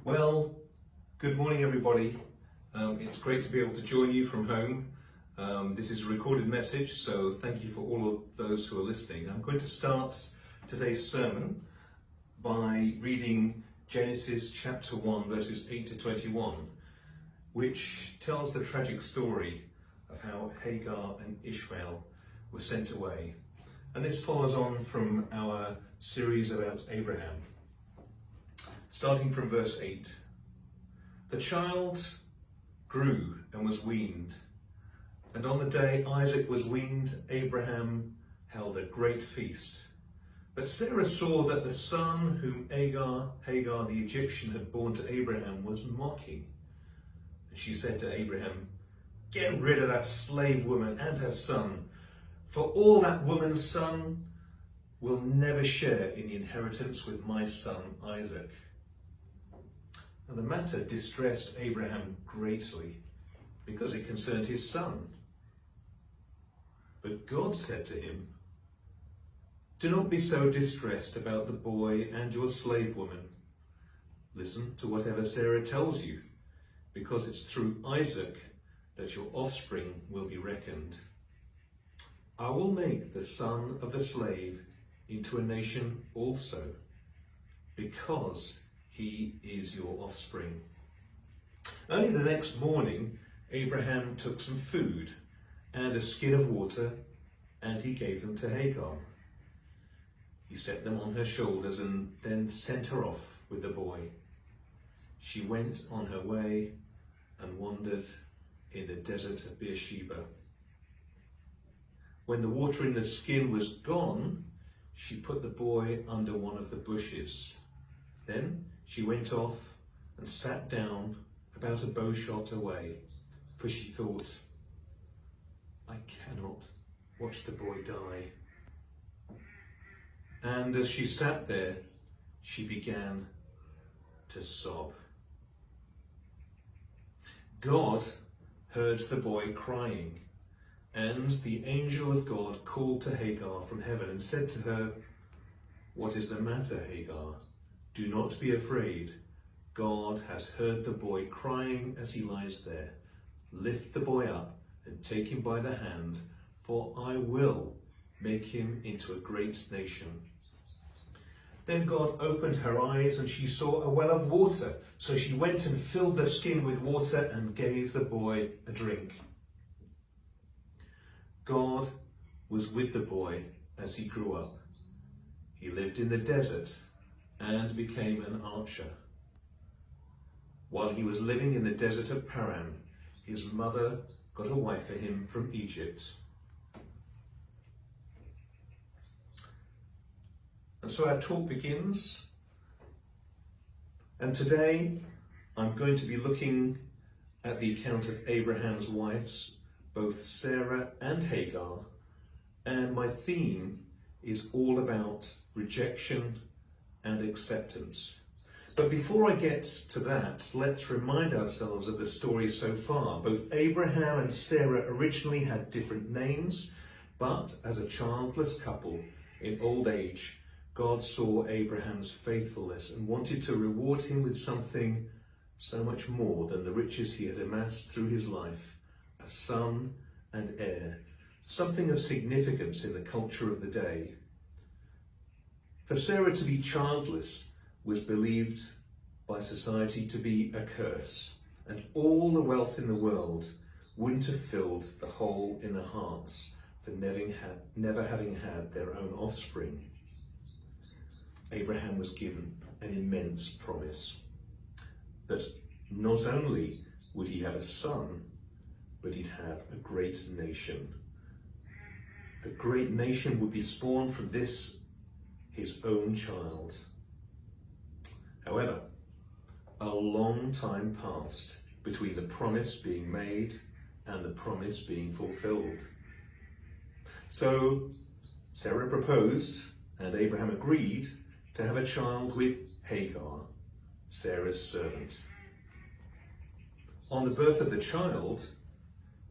Well, good morning everybody. It's great to be able to join you from home. This is a recorded message, so thank you for all of those who are listening. I'm going to start today's sermon by reading Genesis chapter 1 verses 8 to 21, which tells the tragic story of how Hagar and Ishmael were sent away. And this follows on from our series about Abraham. Starting from verse 8. The child grew and was weaned, and on the day Isaac was weaned, Abraham held a great feast. But Sarah saw that the son whom Hagar the Egyptian had borne to Abraham was mocking. And she said to Abraham, "Get rid of that slave woman and her son, for all that woman's son will never share in the inheritance with my son Isaac." And the matter distressed Abraham greatly, because it concerned his son. But God said to him, "Do not be so distressed about the boy and your slave woman. Listen to whatever Sarah tells you, because it's through Isaac that your offspring will be reckoned. I will make the son of the slave into a nation also, because he is your offspring." Early the next morning, Abraham took some food and a skin of water, and he gave them to Hagar. He set them on her shoulders and then sent her off with the boy. She went on her way and wandered in the desert of Beersheba. When the water in the skin was gone, she put the boy under one of the bushes. Then she went off and sat down about a bow shot away, for she thought, "I cannot watch the boy die." And as she sat there, she began to sob. God heard the boy crying, and the angel of God called to Hagar from heaven and said to her, "What is the matter, Hagar? Do not be afraid. God has heard the boy crying as he lies there. Lift the boy up and take him by the hand, for I will make him into a great nation." Then God opened her eyes and she saw a well of water. So she went and filled the skin with water and gave the boy a drink. God was with the boy as he grew up. He lived in the desert and became an archer. While he was living in the desert of Paran, his mother got a wife for him from Egypt. And so our talk begins. And today I'm going to be looking at the account of Abraham's wives, both Sarah and Hagar, and my theme is all about rejection and acceptance. But before I get to that, let's remind ourselves of the story so far. Both Abraham and Sarah originally had different names, but as a childless couple in old age, God saw Abraham's faithfulness and wanted to reward him with something so much more than the riches he had amassed through his life, a son and heir, something of significance in the culture of the day. For Sarah to be childless was believed by society to be a curse, and all the wealth in the world wouldn't have filled the hole in their hearts for never having had their own offspring. Abraham was given an immense promise that not only would he have a son, but he'd have a great nation. A great nation would be spawned from this, his own child. However, a long time passed between the promise being made and the promise being fulfilled. So Sarah proposed and Abraham agreed to have a child with Hagar, Sarah's servant. On the birth of the child,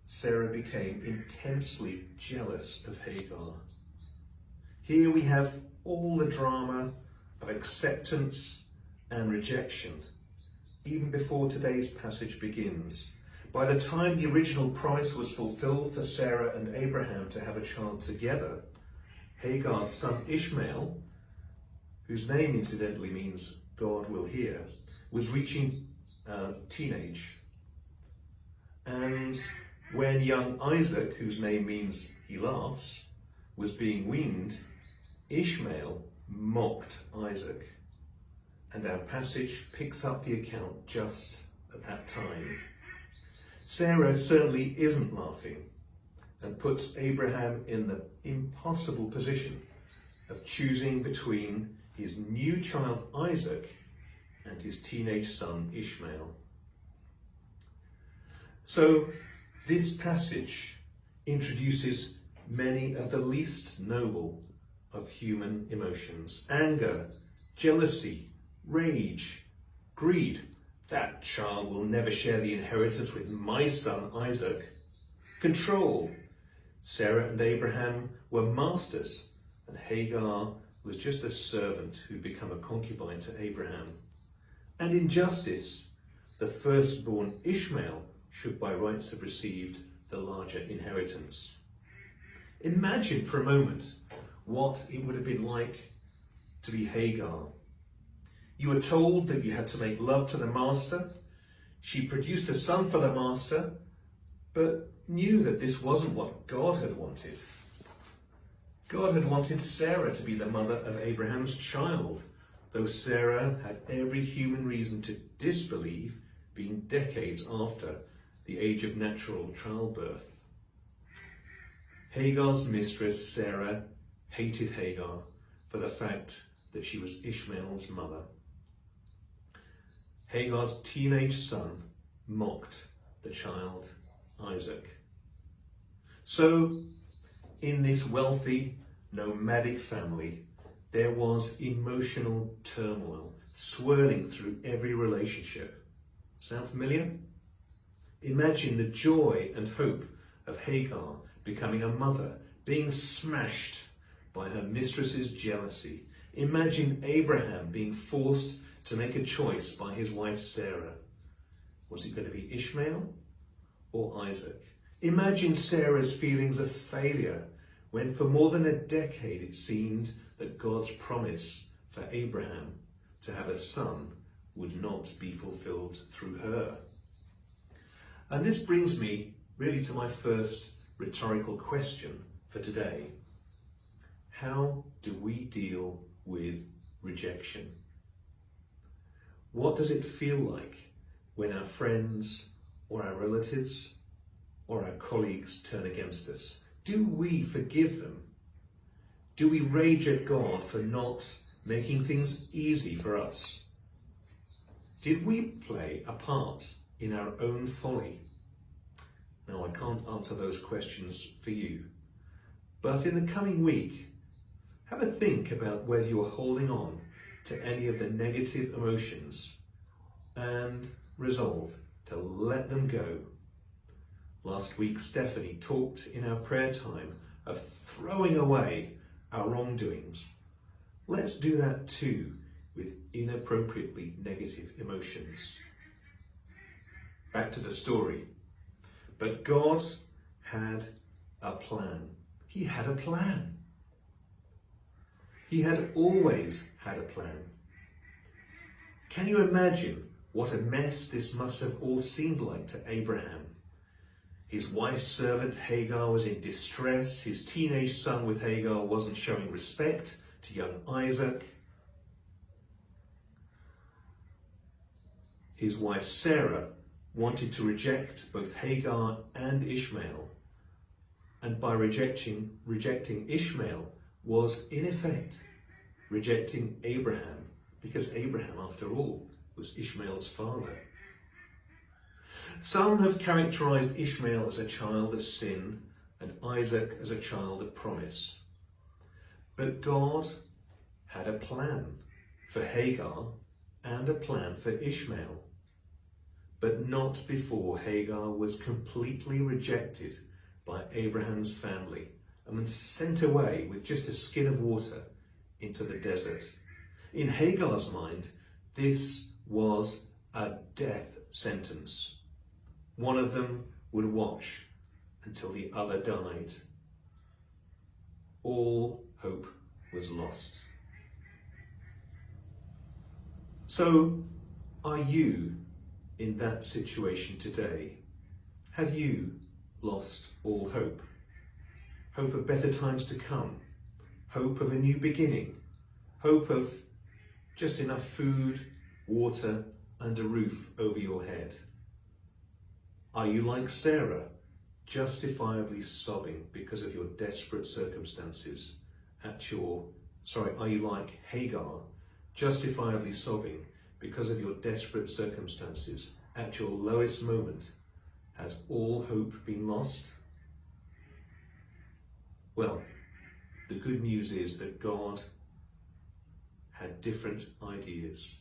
Sarah became intensely jealous of Hagar. Here we have all the drama of acceptance and rejection even before today's passage begins. By the time the original promise was fulfilled for Sarah and Abraham to have a child together, Hagar's son Ishmael, whose name incidentally means God will hear, was reaching teenage. And when young Isaac, whose name means he laughs, was being weaned, Ishmael mocked Isaac. And our passage picks up the account just at that time. Sarah certainly isn't laughing and puts Abraham in the impossible position of choosing between his new child Isaac and his teenage son Ishmael. So this passage introduces many of the least noble of human emotions: anger, jealousy, rage, greed. That child will never share the inheritance with my son Isaac. Control. Sarah and Abraham were masters, and Hagar was just a servant who'd become a concubine to Abraham. And injustice. The firstborn Ishmael should by rights have received the larger inheritance. Imagine for a moment what it would have been like to be Hagar. You were told that you had to make love to the master. She produced a son for the master, but knew that this wasn't what God had wanted. God had wanted Sarah to be the mother of Abraham's child, though Sarah had every human reason to disbelieve, being decades after the age of natural childbirth. Hagar's mistress, Sarah, hated Hagar for the fact that she was Ishmael's mother. Hagar's teenage son mocked the child Isaac. So, in this wealthy, nomadic family, there was emotional turmoil swirling through every relationship. Sound familiar? Imagine the joy and hope of Hagar becoming a mother, being smashed by her mistress's jealousy. Imagine Abraham being forced to make a choice by his wife Sarah. Was it going to be Ishmael or Isaac? Imagine Sarah's feelings of failure when for more than a decade it seemed that God's promise for Abraham to have a son would not be fulfilled through her. And this brings me really to my first rhetorical question for today. How do we deal with rejection? What does it feel like when our friends or our relatives or our colleagues turn against us? Do we forgive them? Do we rage at God for not making things easy for us? Did we play a part in our own folly? Now, I can't answer those questions for you, but in the coming week, have a think about whether you are holding on to any of the negative emotions and resolve to let them go. Last week, Stephanie talked in our prayer time of throwing away our wrongdoings. Let's do that too with inappropriately negative emotions. Back to the story. But God had a plan. He had a plan. He had always had a plan. Can you imagine what a mess this must have all seemed like to Abraham? His wife's servant Hagar was in distress. His teenage son with Hagar wasn't showing respect to young Isaac. His wife Sarah wanted to reject both Hagar and Ishmael. And by rejecting Ishmael was in effect rejecting Abraham, because Abraham, after all, was Ishmael's father. Some have characterized Ishmael as a child of sin and Isaac as a child of promise. But God had a plan for Hagar and a plan for Ishmael, but not before Hagar was completely rejected by Abraham's family and was sent away with just a skin of water into the desert. In Hagar's mind, this was a death sentence. One of them would watch until the other died. All hope was lost. So, are you in that situation today? Have you lost all hope? Hope of better times to come? Hope of a new beginning? Hope of just enough food, water, and a roof over your head? Are you like Sarah, justifiably sobbing because of your desperate circumstances are you like Hagar, justifiably sobbing because of your desperate circumstances at your lowest moment? Has all hope been lost? Well, the good news is that God had different ideas.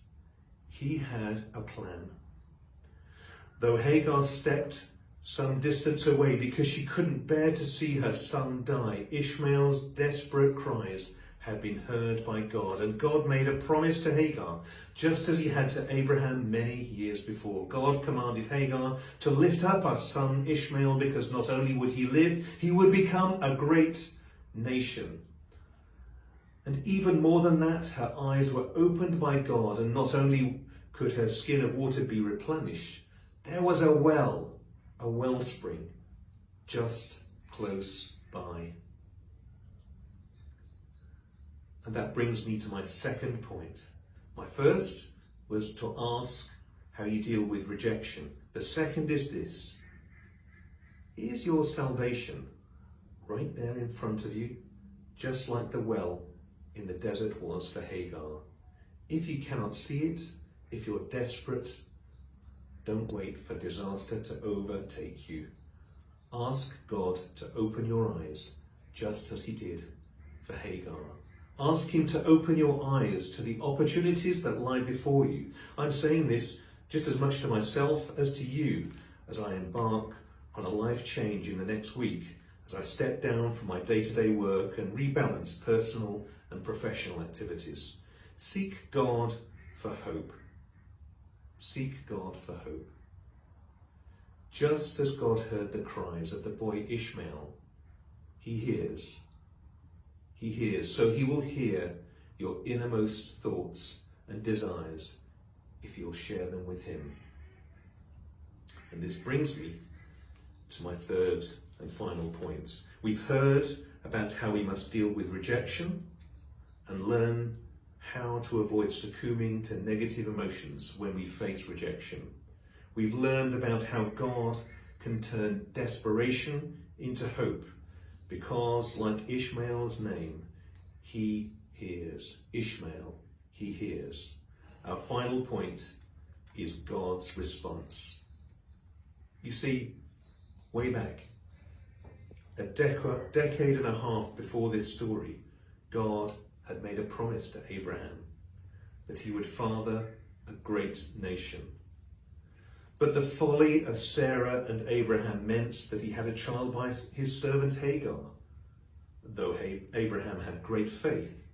He had a plan. Though Hagar stepped some distance away because she couldn't bear to see her son die, Ishmael's desperate cries had been heard by God, and God made a promise to Hagar, just as he had to Abraham many years before. God commanded Hagar to lift up her son Ishmael, because not only would he live, he would become a great nation. And even more than that, her eyes were opened by God, and not only could her skin of water be replenished, there was a wellspring just close by. And that brings me to my second point. My first was to ask how you deal with rejection. The second is this: is your salvation right there in front of you, just like the well in the desert was for Hagar? If you cannot see it, if you're desperate, don't wait for disaster to overtake you. Ask God to open your eyes, just as he did for Hagar. Ask him to open your eyes to the opportunities that lie before you. I'm saying this just as much to myself as to you as I embark on a life change in the next week, as I step down from my day-to-day work and rebalance personal and professional activities. Seek God for hope. Seek God for hope. Just as God heard the cries of the boy Ishmael, he hears. He hears, so he will hear your innermost thoughts and desires if you'll share them with him. And this brings me to my third and final point. We've heard about how we must deal with rejection and learn how to avoid succumbing to negative emotions when we face rejection. We've learned about how God can turn desperation into hope, because like Ishmael's name, he hears. Ishmael, he hears. Our final point is God's response. You see, way back, a decade and a half before this story, God had made a promise to Abraham that he would father a great nation. But the folly of Sarah and Abraham meant that he had a child by his servant Hagar. Though Abraham had great faith,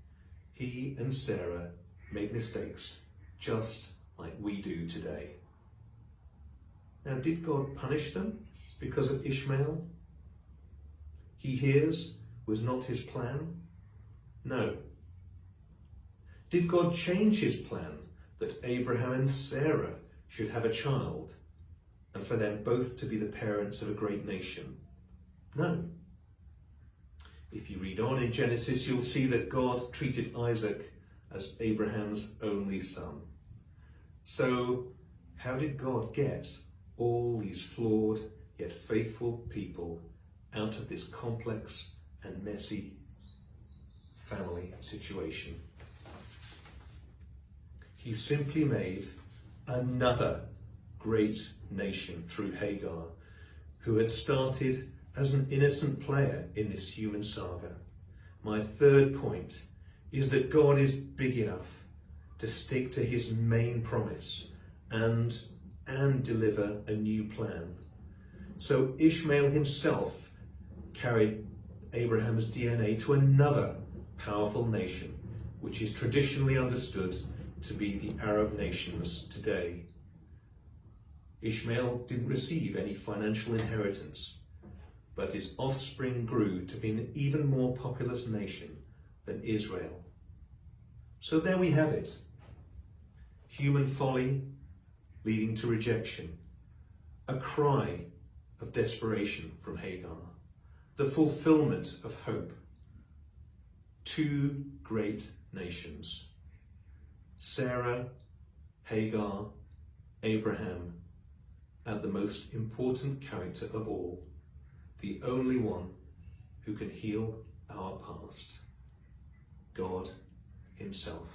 he and Sarah made mistakes, just like we do today. Now, did God punish them because of Ishmael? He hears was not his plan? No. Did God change his plan that Abraham and Sarah should have a child, and for them both to be the parents of a great nation? No. If you read on in Genesis, you'll see that God treated Isaac as Abraham's only son. So, how did God get all these flawed yet faithful people out of this complex and messy family situation? He simply made another great nation through Hagar, who had started as an innocent player in this human saga. My third point is that God is big enough to stick to his main promise and deliver a new plan. So Ishmael himself carried Abraham's DNA to another powerful nation, which is traditionally understood to be the Arab nations today. Ishmael didn't receive any financial inheritance, but his offspring grew to be an even more populous nation than Israel. So there we have it. Human folly leading to rejection, a cry of desperation from Hagar, the fulfillment of hope. Two great nations, Sarah, Hagar, Abraham, and the most important character of all, the only one who can heal our past, God himself.